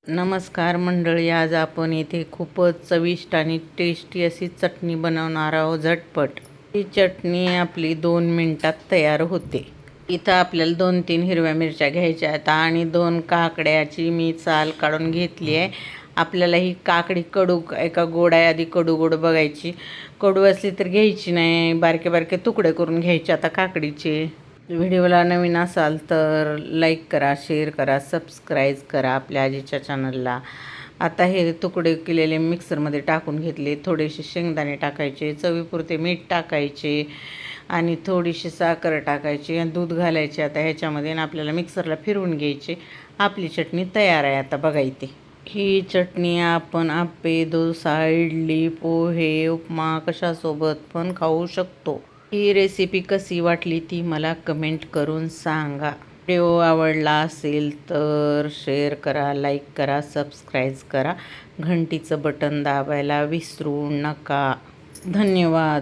नमस्कार मंडळी, आज आपण इथे खूपच चविष्ट आणि टेस्टी अशी चटणी बनवणार आहोत झटपट. ही चटणी आपली 2 मिनिटात तयार होते. इथं आपल्याला 2-3 हिरव्या मिरच्या घ्यायच्या आहेत आणि 2 काकड्याची मी साल काढून घेतली आहे. आपल्याला ही काकडी कडू एका गोड आहे, आधी कडू गोड बघायची. कडू असली तर घ्यायची नाही, बारके बारके तुकडे करून घ्यायचे आता काकडीचे. व्हिडिओला नवीन असाल तर लाईक करा, शेअर करा, सबस्क्राईब करा आपल्या आजीच्या चॅनलला. आता हे तुकडे केलेले मिक्सरमध्ये टाकून घेतले. थोडेसे शेंगदाणे टाकायचे, चवीपुरते मीठ टाकायचे आणि थोडीशी साखर टाकायची आणि दूध घालायचे आता ह्याच्यामध्ये आणि आपल्याला मिक्सरला फिरवून घ्यायचे. आपली चटणी तयार आहे. आता बघा इथे ही चटणी आपण आप्पे, डोसा, इडली, पोहे, उपमा कशासोबत पण खाऊ शकतो. ही रेसिपी कशी वाटली ती मला कमेंट करून सांगा. व्हिडिओ आवडला असेल तर शेअर करा, लाईक करा, सबस्क्राईब करा. घंटीचं बटन दाबायला विसरू नका. धन्यवाद.